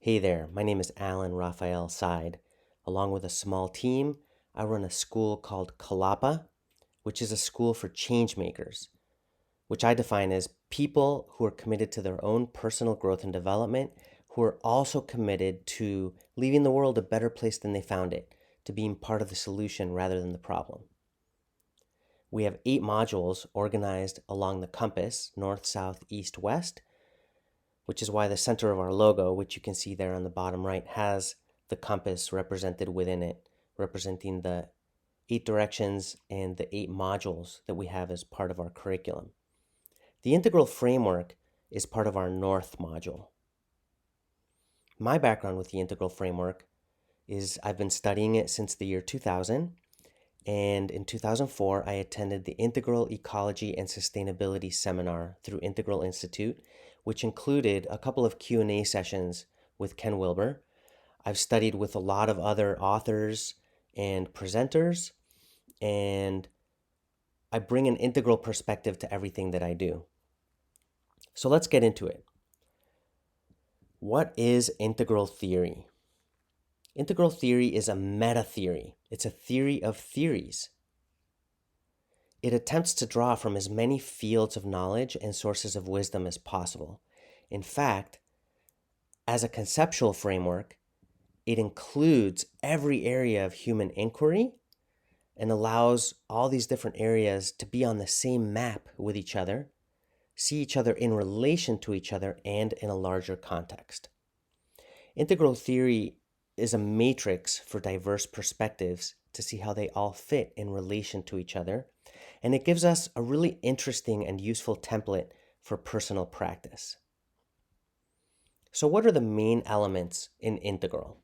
Hey there, my name is Alan Raphael Side. Along with a small team, I run a school called Kalapa, which is a school for change makers, which I define as people who are committed to their own personal growth and development, who are also committed to leaving the world a better place than they found it, to being part of the solution rather than the problem. We have 8 modules organized along the compass, north, south, east, west, which is why the center of our logo, which you can see there on the bottom right, has the compass represented within it, representing the 8 directions and the 8 modules that we have as part of our curriculum. The integral framework is part of our north module. My background with the integral framework is I've been studying it since the year 2000, and in 2004 I attended the Integral Ecology and Sustainability Seminar through Integral Institute, which included a couple of Q&A sessions with Ken Wilber. I've studied with a lot of other authors and presenters, and I bring an integral perspective to everything that I do. So let's get into it. What is integral theory? Integral theory is a meta theory. It's a theory of theories. It attempts to draw from as many fields of knowledge and sources of wisdom as possible. In fact, as a conceptual framework, it includes every area of human inquiry and allows all these different areas to be on the same map with each other, see each other in relation to each other, and in a larger context. Integral theory is a matrix for diverse perspectives to see how they all fit in relation to each other, and it gives us a really interesting and useful template for personal practice. So what are the main elements in integral?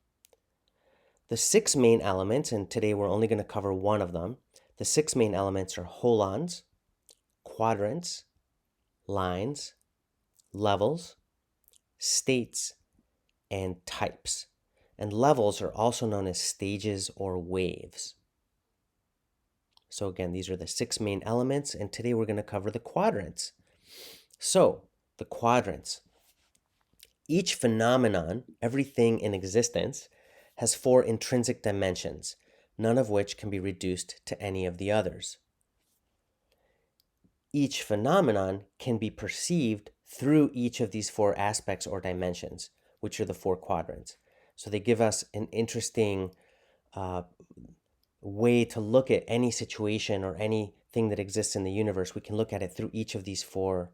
The 6 main elements, and today we're only going to cover one of them, the 6 main elements are holons, quadrants, lines, levels, states, and types. And levels are also known as stages or waves. So again, these are the 6 main elements, and today we're going to cover the quadrants. So, the quadrants. Each phenomenon, everything in existence, has 4 intrinsic dimensions, none of which can be reduced to any of the others. Each phenomenon can be perceived through each of these 4 aspects or dimensions, which are the 4 quadrants. So they give us an interesting way to look at any situation or anything that exists in the universe. We can look at it through each of these 4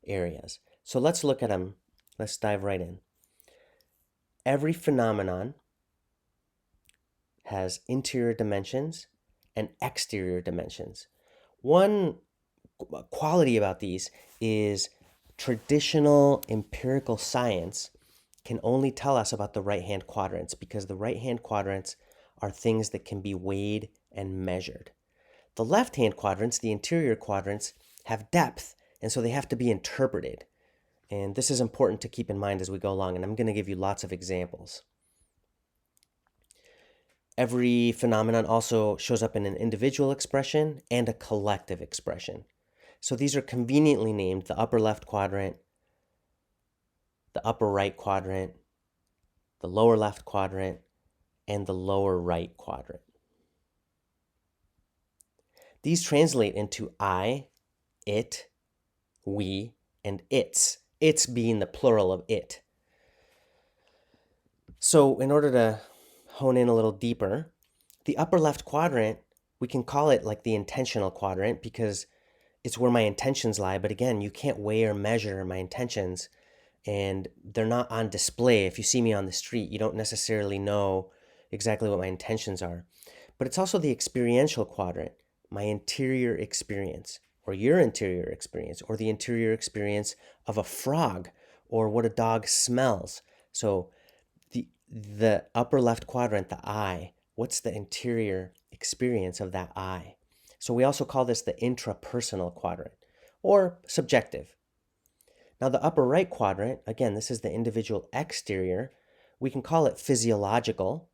areas. So let's look at them. Let's dive right in. Every phenomenon has interior dimensions and exterior dimensions. One quality about these is traditional empirical science can only tell us about the right-hand quadrants because the right-hand quadrants are things that can be weighed and measured. The left-hand quadrants, the interior quadrants, have depth, and so they have to be interpreted. And this is important to keep in mind as we go along, and I'm going to give you lots of examples. Every phenomenon also shows up in an individual expression and a collective expression. So these are conveniently named the upper left quadrant, the upper right quadrant, the lower left quadrant, and the lower right quadrant. These translate into I, it, we, and its. Its being the plural of it. So in order to hone in a little deeper, the upper left quadrant, we can call it like the intentional quadrant because it's where my intentions lie. But again, you can't weigh or measure my intentions, and they're not on display. If you see me on the street, you don't necessarily know exactly what my intentions are. But it's also the experiential quadrant, my interior experience, or your interior experience, or the interior experience of a frog, or what a dog smells. So the upper left quadrant, the I, what's the interior experience of that I? So we also call this the intrapersonal quadrant, or subjective. Now the upper right quadrant, again, this is the individual exterior. We can call it physiological.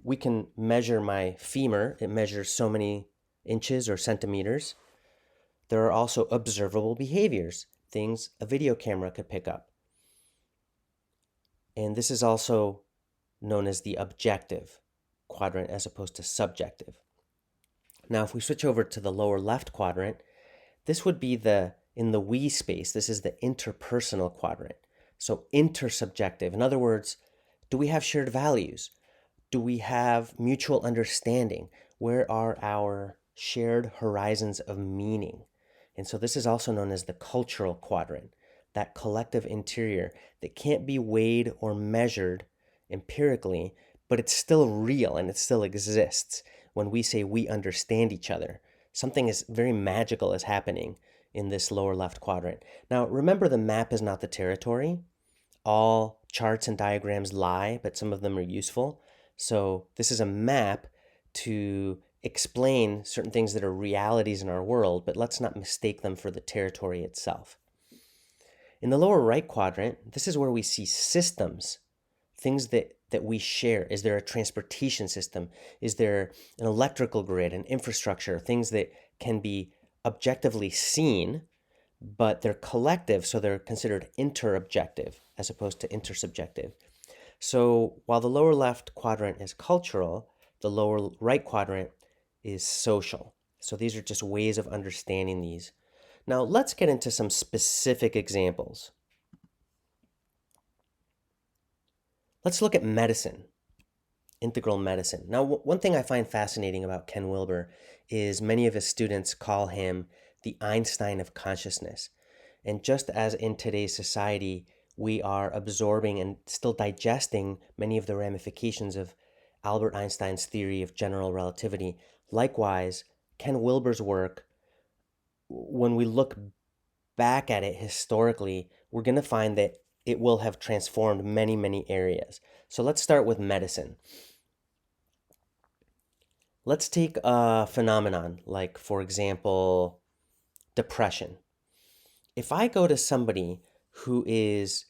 We can measure my femur. It measures so many inches or centimeters. There are also observable behaviors, things a video camera could pick up. And this is also known as the objective quadrant as opposed to subjective. Now, if we switch over to the lower left quadrant, this would be in the we space, this is the interpersonal quadrant. So intersubjective. In other words, do we have shared values? Do we have mutual understanding? Where are our shared horizons of meaning? And so this is also known as the cultural quadrant, that collective interior that can't be weighed or measured empirically, but it's still real and it still exists when we say we understand each other. Something is very magical is happening in this lower left quadrant. Now, remember the map is not the territory. All charts and diagrams lie, but some of them are useful. So this is a map to explain certain things that are realities in our world, but let's not mistake them for the territory itself. In the lower right quadrant, this is where we see systems, things that we share. Is there a transportation system? Is there an electrical grid, an infrastructure, things that can be objectively seen, but they're collective, so they're considered interobjective as opposed to intersubjective. So while the lower left quadrant is cultural, the lower right quadrant is social. So these are just ways of understanding these. Now let's get into some specific examples. Let's look at medicine, integral medicine. Now, one thing I find fascinating about Ken Wilber is many of his students call him the Einstein of consciousness. And just as in today's society, we are absorbing and still digesting many of the ramifications of Albert Einstein's theory of general relativity, likewise, Ken Wilber's work, when we look back at it historically, we're going to find that it will have transformed many, many areas. So let's start with medicine. Let's take a phenomenon like, for example, depression. If I go to somebody who is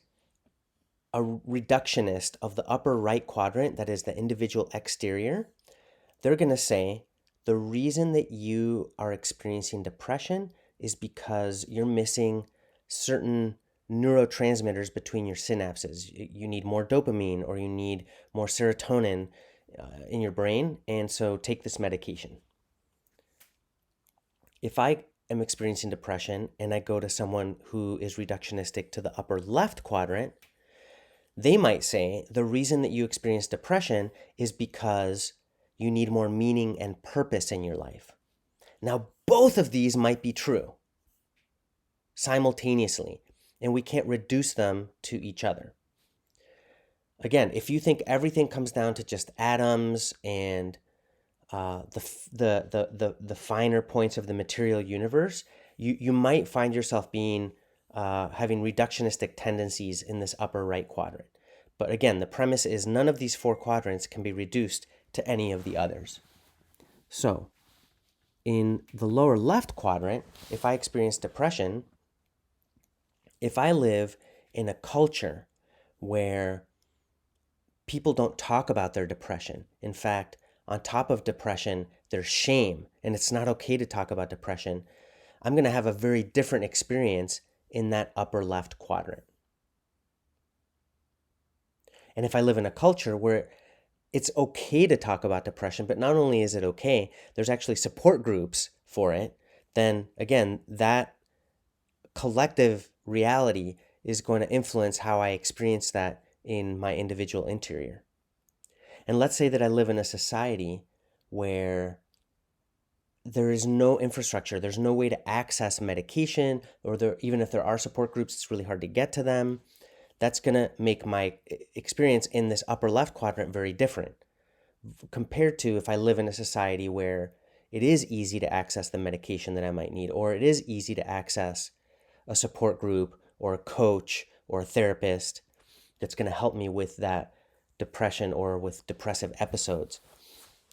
a reductionist of the upper right quadrant, that is the individual exterior, they're going to say the reason that you are experiencing depression is because you're missing certain neurotransmitters between your synapses. You need more dopamine or you need more serotonin in your brain, and so take this medication. If I am experiencing depression and I go to someone who is reductionistic to the upper left quadrant, they might say the reason that you experience depression is because you need more meaning and purpose in your life. Now, both of these might be true simultaneously, and we can't reduce them to each other. Again, if you think everything comes down to just atoms and the finer points of the material universe, you might find yourself being having reductionistic tendencies in this upper right quadrant. But again, the premise is none of these four quadrants can be reduced to any of the others. So, in the lower left quadrant, if I experience depression, if I live in a culture where people don't talk about their depression, in fact, on top of depression, there's shame, and it's not okay to talk about depression, I'm going to have a very different experience in that upper left quadrant. And if I live in a culture where it's okay to talk about depression, but not only is it okay, there's actually support groups for it, then again, that collective reality is going to influence how I experience that in my individual interior. And let's say that I live in a society where there is no infrastructure, there's no way to access medication, or even if there are support groups, it's really hard to get to them. That's going to make my experience in this upper left quadrant very different compared to if I live in a society where it is easy to access the medication that I might need, or it is easy to access a support group or a coach or a therapist that's going to help me with that depression or with depressive episodes.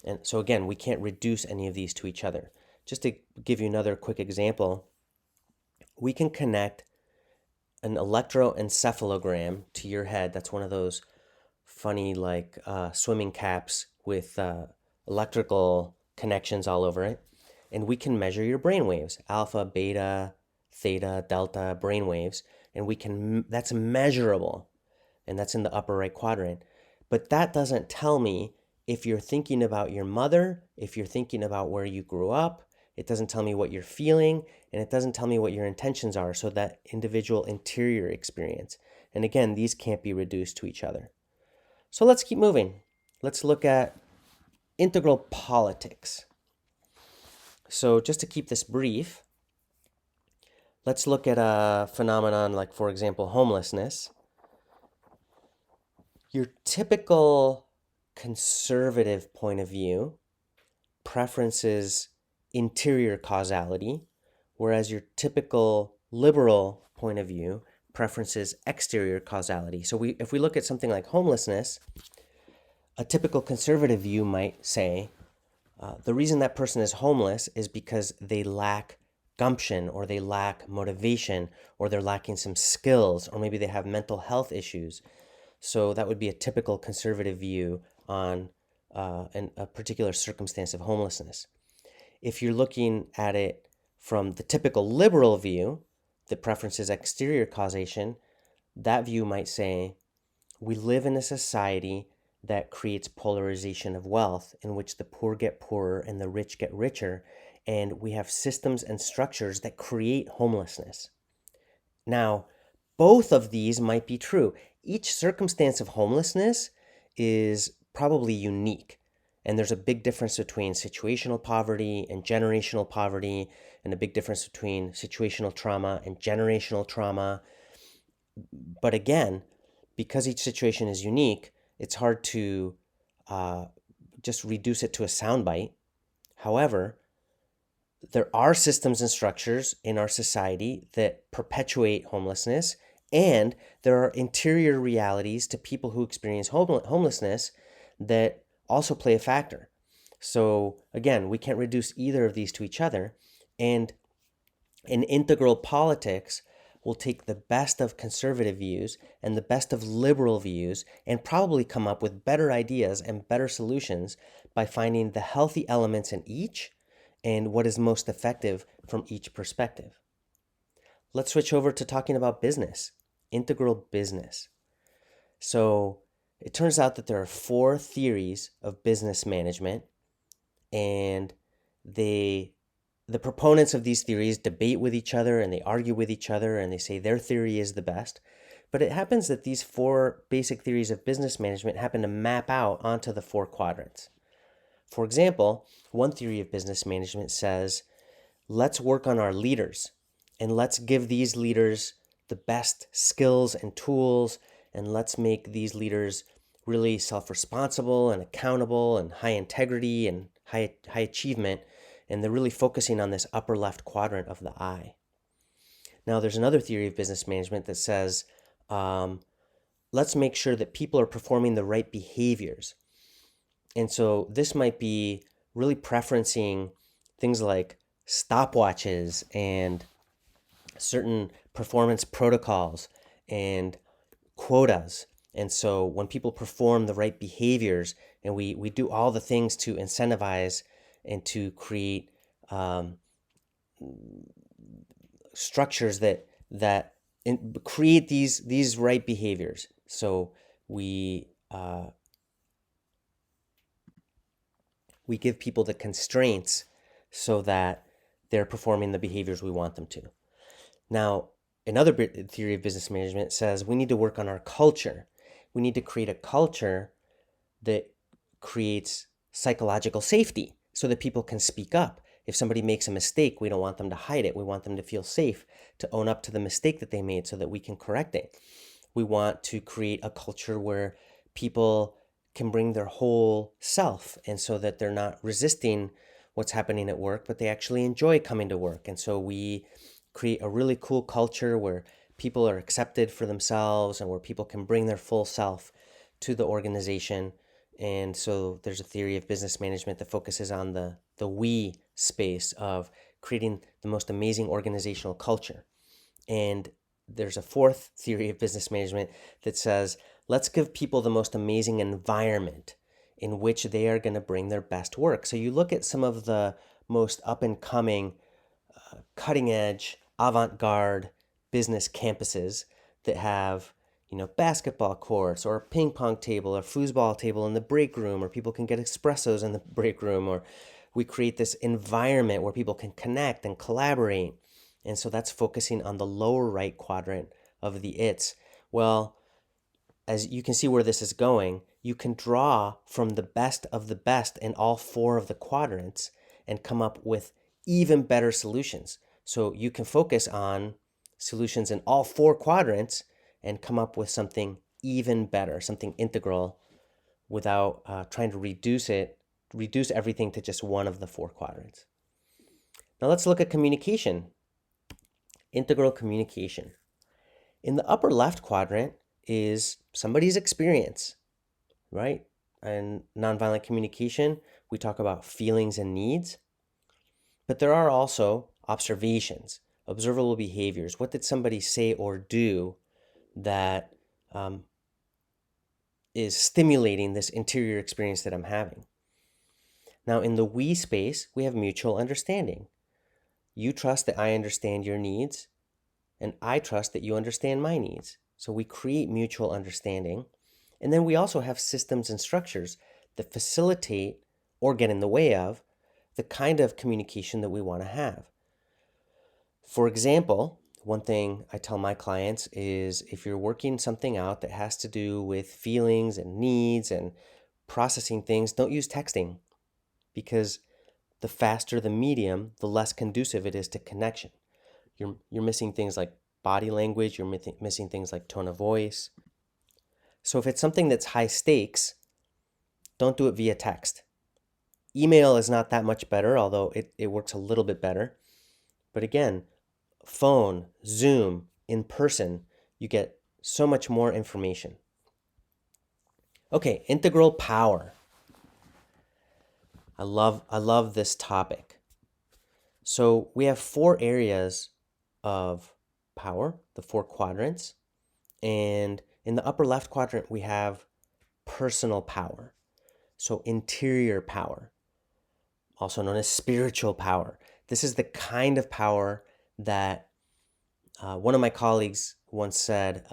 And so again, we can't reduce any of these to each other. Just to give you another quick example, we can connect an electroencephalogram to your head. That's one of those funny like swimming caps with electrical connections all over it. And we can measure your brain waves, alpha, beta, theta, delta brain waves, and that's measurable. and that's in the upper right quadrant. But that doesn't tell me if you're thinking about your mother, if you're thinking about where you grew up. It doesn't tell me what you're feeling, and it doesn't tell me what your intentions are, so that individual interior experience. And again, these can't be reduced to each other. So let's keep moving. Let's look at integral politics. So just to keep this brief, let's look at a phenomenon like, for example, homelessness. Your typical conservative point of view preferences interior causality, whereas your typical liberal point of view preferences exterior causality. So if we look at something like homelessness, a typical conservative view might say the reason that person is homeless is because they lack gumption, or they lack motivation, or they're lacking some skills, or maybe they have mental health issues. So that would be a typical conservative view on a particular circumstance of homelessness. If you're looking at it from the typical liberal view that preferences exterior causation, that view might say we live in a society that creates polarization of wealth, in which the poor get poorer and the rich get richer, and we have systems and structures that create homelessness. Now, both of these might be true. Each circumstance of homelessness is probably unique, and there's a big difference between situational poverty and generational poverty, and a big difference between situational trauma and generational trauma. But again, because each situation is unique, it's hard to just reduce it to a soundbite. However, there are systems and structures in our society that perpetuate homelessness, and there are interior realities to people who experience homelessness that also play a factor. So again, we can't reduce either of these to each other, and in integral politics, will take the best of conservative views and the best of liberal views and probably come up with better ideas and better solutions by finding the healthy elements in each and what is most effective from each perspective. Let's switch over to talking about business, integral business. So it turns out that there are 4 theories of business management, and the proponents of these theories debate with each other, and they argue with each other, and they say their theory is the best. But it happens that these 4 basic theories of business management happen to map out onto the 4 quadrants. For example, one theory of business management says, let's work on our leaders, and let's give these leaders the best skills and tools, and let's make these leaders really self-responsible and accountable and high integrity and high achievement. And they're really focusing on this upper left quadrant of the eye. Now, there's another theory of business management that says, let's make sure that people are performing the right behaviors. And so this might be really preferencing things like stopwatches and certain performance protocols and quotas. And so when people perform the right behaviors, and we do all the things to incentivize and to create structures that create these right behaviors. So we give people the constraints so that they're performing the behaviors we want them to. Now, another theory of business management says we need to work on our culture. We need to create a culture that creates psychological safety so that people can speak up. If somebody makes a mistake, we don't want them to hide it. We want them to feel safe to own up to the mistake that they made so that we can correct it. We want to create a culture where people can bring their whole self, and so that they're not resisting what's happening at work, but they actually enjoy coming to work. And so we create a really cool culture where people are accepted for themselves and where people can bring their full self to the organization. And so there's a theory of business management that focuses on the we space of creating the most amazing organizational culture. And there's a 4th theory of business management that says, let's give people the most amazing environment in which they are going to bring their best work. So you look at some of the most up and coming, cutting edge, avant-garde business campuses that have, basketball courts or a ping pong table or foosball table in the break room, or people can get espressos in the break room, or we create this environment where people can connect and collaborate. And so that's focusing on the lower right quadrant of the its. Well, as you can see where this is going, you can draw from the best of the best in all four of the quadrants and come up with even better solutions. So you can focus on solutions in all four quadrants and come up with something even better, something integral, without trying to reduce everything to just one of the four quadrants. Now let's look at communication. Integral communication. In the upper left quadrant is somebody's experience, right? And nonviolent communication, we talk about feelings and needs, but there are also observations, observable behaviors. What did somebody say or do that is stimulating this interior experience that I'm having? Now, in the we space, we have mutual understanding. You trust that I understand your needs, and I trust that you understand my needs. So we create mutual understanding. And then we also have systems and structures that facilitate or get in the way of the kind of communication that we want to have. For example, one thing I tell my clients is if you're working something out that has to do with feelings and needs and processing things, don't use texting, because the faster the medium, the less conducive it is to connection. You're missing things like body language, you're missing things like tone of voice. So if it's something that's high stakes, don't do it via text. Email is not that much better, although it works a little bit better. But again, phone, Zoom, in person, you get so much more information. Okay, integral power. I love this topic. So we have four areas of power, the four quadrants. And in the upper left quadrant, we have personal power. So interior power, also known as spiritual power. This is the kind of power that one of my colleagues once said,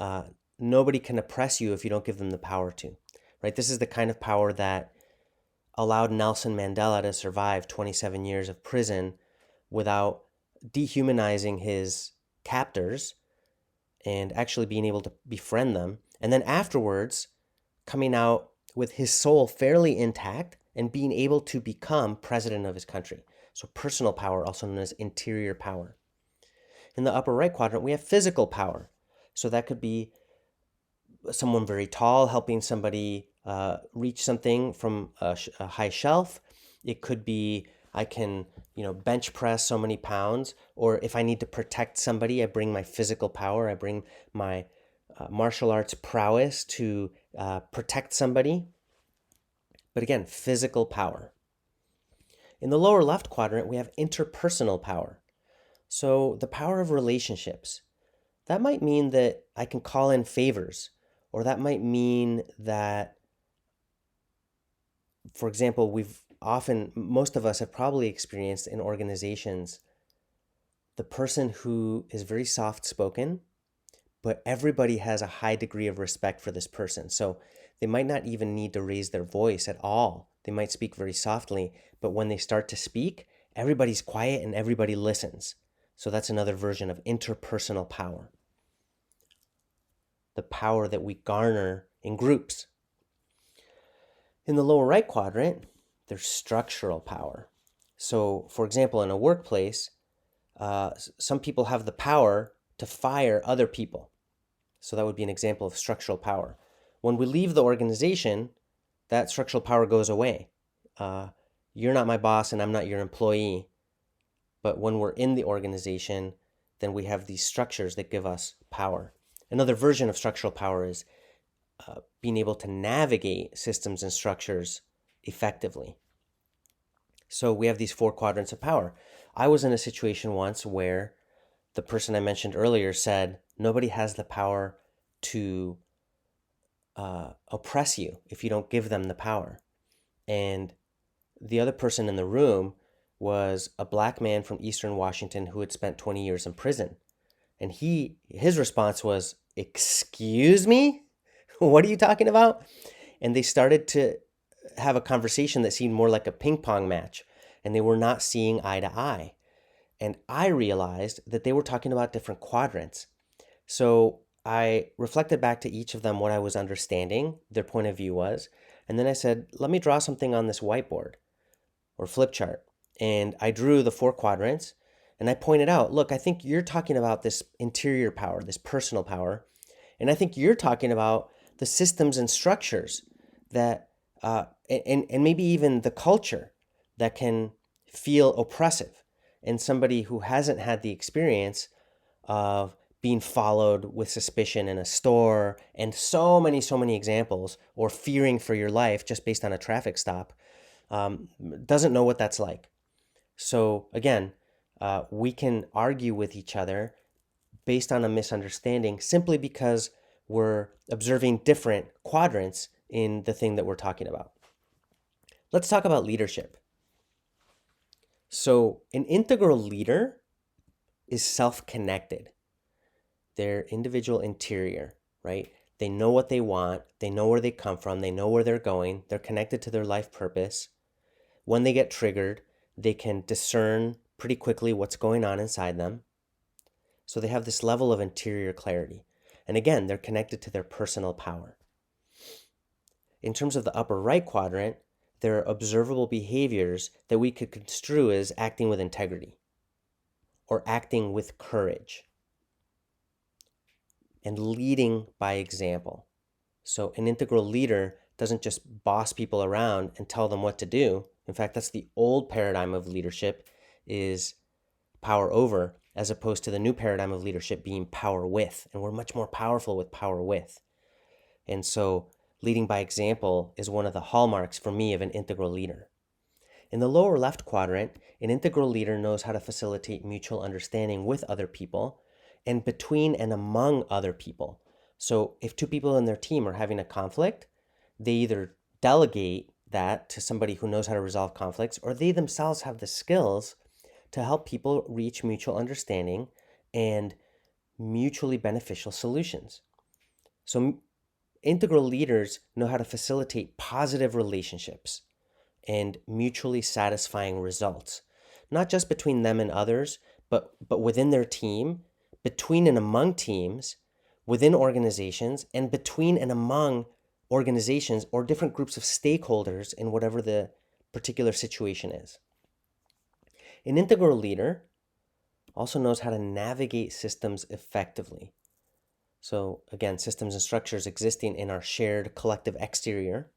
nobody can oppress you if you don't give them the power to, right? This is the kind of power that allowed Nelson Mandela to survive 27 years of prison without dehumanizing his captors and actually being able to befriend them. And then afterwards, coming out with his soul fairly intact and being able to become president of his country. So personal power, also known as interior power. In the upper right quadrant, we have physical power. So that could be someone very tall helping somebody reach something from a high shelf. It could be I can, bench press so many pounds, or if I need to protect somebody, I bring my physical power. I bring my martial arts prowess to protect somebody. But again, physical power. In the lower left quadrant, we have interpersonal power. So the power of relationships. That might mean that I can call in favors, or that might mean that, for example, most of us have probably experienced in organizations, the person who is very soft-spoken, but everybody has a high degree of respect for this person. So they might not even need to raise their voice at all. They might speak very softly, but when they start to speak, everybody's quiet and everybody listens. So that's another version of interpersonal power. The power that we garner in groups. In the lower right quadrant, there's structural power. So, for example, in a workplace, some people have the power to fire other people. So that would be an example of structural power. When we leave the organization, that structural power goes away. You're not my boss and I'm not your employee. But when we're in the organization, then we have these structures that give us power. Another version of structural power is being able to navigate systems and structures effectively. So we have these four quadrants of power. I was in a situation once where the person I mentioned earlier said, nobody has the power to oppress you if you don't give them the power. And the other person in the room was a black man from Eastern Washington who had spent 20 years in prison. And his response was, excuse me? What are you talking about? And they started to have a conversation that seemed more like a ping pong match, and they were not seeing eye to eye. And I realized that they were talking about different quadrants. So I reflected back to each of them what I was understanding, their point of view was, and then I said, let me draw something on this whiteboard or flip chart. And I drew the four quadrants and I pointed out, look, I think you're talking about this interior power, this personal power. And I think you're talking about the systems and structures that, and maybe even the culture that can feel oppressive. And somebody who hasn't had the experience of being followed with suspicion in a store and so many examples, or fearing for your life just based on a traffic stop, doesn't know what that's like. So again, we can argue with each other based on a misunderstanding simply because we're observing different quadrants in the thing that we're talking about. Let's talk about leadership. So an integral leader is self-connected. Their individual interior, right? They know what they want. They know where they come from. They know where they're going. They're connected to their life purpose. When they get triggered, they can discern pretty quickly what's going on inside them. So they have this level of interior clarity. And again, they're connected to their personal power. In terms of the upper right quadrant, there are observable behaviors that we could construe as acting with integrity or acting with courage and leading by example. So an integral leader doesn't just boss people around and tell them what to do. In fact, that's the old paradigm of leadership, is power over, as opposed to the new paradigm of leadership being power with. And we're much more powerful with power with. And so leading by example is one of the hallmarks for me of an integral leader. In the lower left quadrant, an integral leader knows how to facilitate mutual understanding with other people and between and among other people. So if two people in their team are having a conflict, they either delegate that to somebody who knows how to resolve conflicts, or they themselves have the skills to help people reach mutual understanding and mutually beneficial solutions. So integral leaders know how to facilitate positive relationships and mutually satisfying results, not just between them and others, but within their team, between and among teams, within organizations, and between and among organizations or different groups of stakeholders in whatever the particular situation is. An integral leader also knows how to navigate systems effectively. So again, systems and structures existing in our shared collective exterior.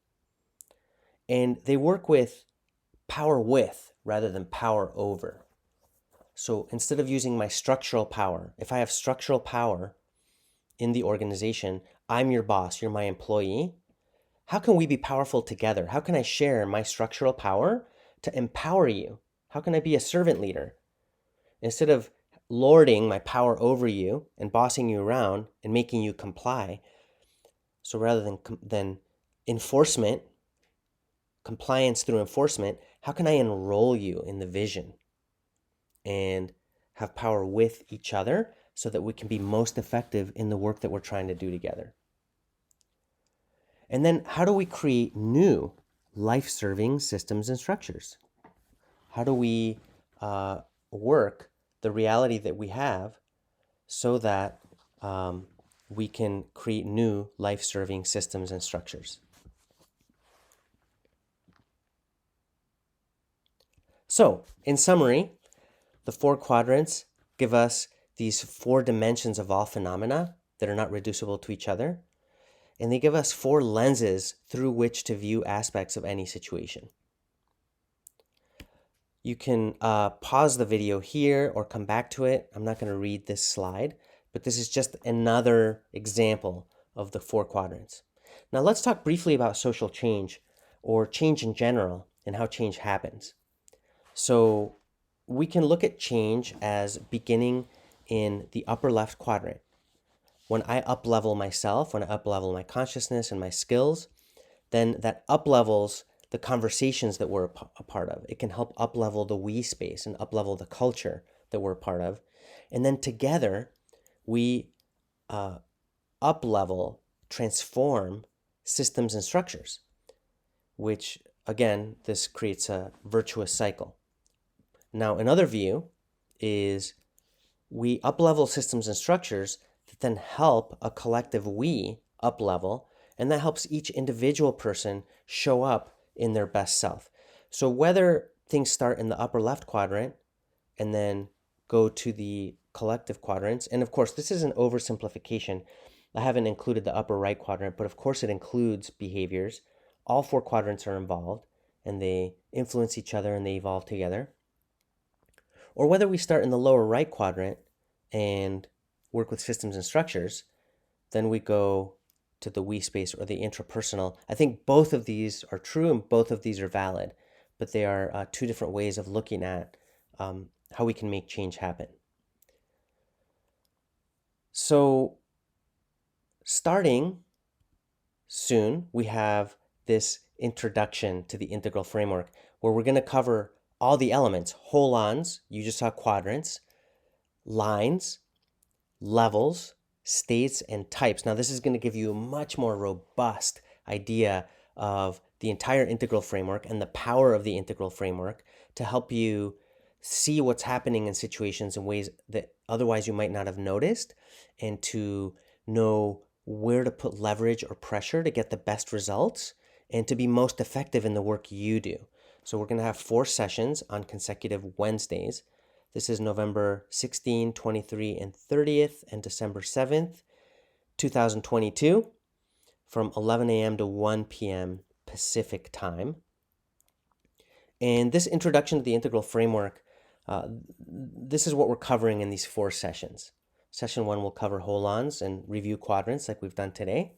And they work with power with rather than power over. So instead of using my structural power, if I have structural power in the organization, I'm your boss, you're my employee. How can we be powerful together? How can I share my structural power to empower you? How can I be a servant leader? Instead of lording my power over you and bossing you around and making you comply, so rather than enforcement, compliance through enforcement, how can I enroll you in the vision and have power with each other so that we can be most effective in the work that we're trying to do together? And then how do we create new life-serving systems and structures? How do we work the reality that we have so that we can create new life-serving systems and structures? So, in summary, the four quadrants give us these four dimensions of all phenomena that are not reducible to each other, and they give us four lenses through which to view aspects of any situation. You can pause the video here or come back to it. I'm not going to read this slide, but this is just another example of the four quadrants. Now let's talk briefly about social change, or change in general, and how change happens. So we can look at change as beginning in the upper left quadrant. When I up-level myself, when I up-level my consciousness and my skills, then that up-levels the conversations that we're a part of. It can help up-level the we space and up-level the culture that we're a part of. And then together, we up-level, transform systems and structures, which again, this creates a virtuous cycle. Now, another view is we up-level systems and structures that then help a collective we up-level, and that helps each individual person show up in their best self. So whether things start in the upper left quadrant and then go to the collective quadrants, and of course, this is an oversimplification. I haven't included the upper right quadrant, but of course it includes behaviors. All four quadrants are involved, and they influence each other and they evolve together. Or whether we start in the lower right quadrant and work with systems and structures, then we go to the we space or the intrapersonal. I think both of these are true and both of these are valid, but they are two different ways of looking at how we can make change happen. So starting soon, we have this introduction to the integral framework where we're going to cover all the elements, holons, you just saw quadrants, lines, levels, states, and types. Now, this is going to give you a much more robust idea of the entire integral framework and the power of the integral framework to help you see what's happening in situations in ways that otherwise you might not have noticed, and to know where to put leverage or pressure to get the best results and to be most effective in the work you do. So we're going to have 4 sessions on consecutive Wednesdays. This is November 16, 23, and 30th, and December 7th, 2022, from 11 a.m. to 1 p.m. Pacific time. And this introduction to the integral framework, this is what we're covering in these 4 sessions. Session 1 will cover holons and review quadrants like we've done today.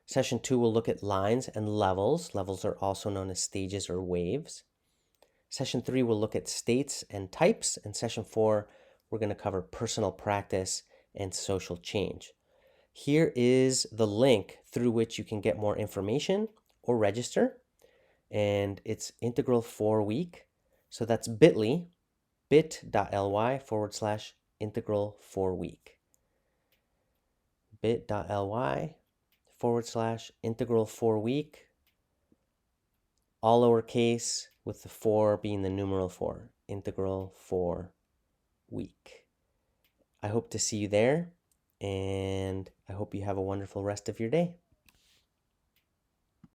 Session 2 will look at lines and levels. Levels are also known as stages or waves. Session 3 will look at states and types. And Session 4, we're going to cover personal practice and social change. Here is the link through which you can get more information or register. And it's Integral 4 Week. So that's bit.ly, bit.ly/Integral 4 Week. bit.ly/Integral 4 Week. All lowercase with the 4 being the numeral 4. Integral 4 Week. I hope to see you there, and I hope you have a wonderful rest of your day.